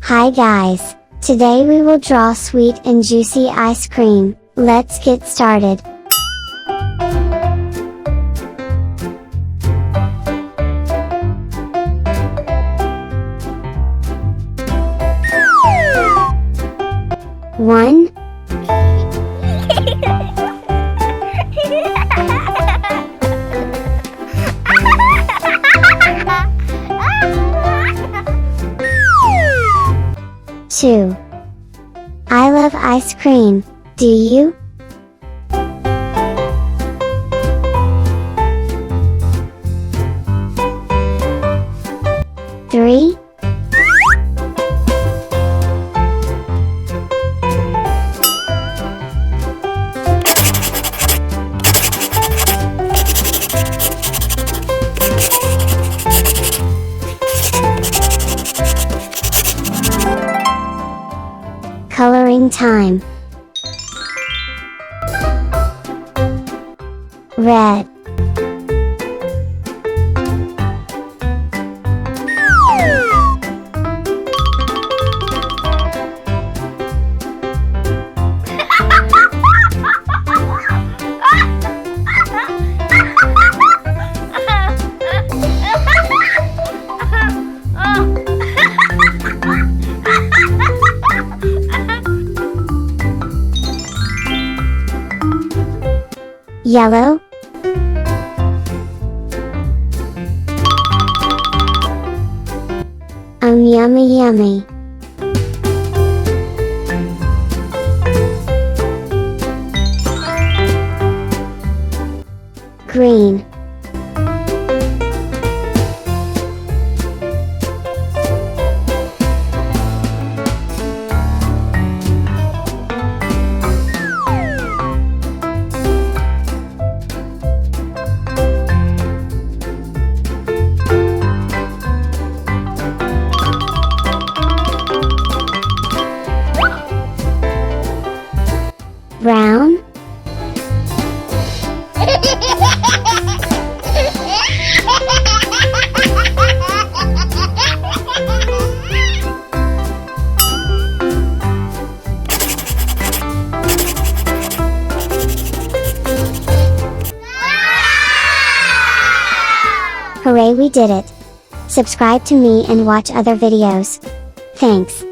Hi guys! Today we will draw sweet and juicy ice cream. Let's get started. One, two. I love ice cream, do you? Three. Coloring time. Red. Yellow. Yummy yummy. Green. Brown. Hooray, we did it! Subscribe to me and watch other videos. Thanks.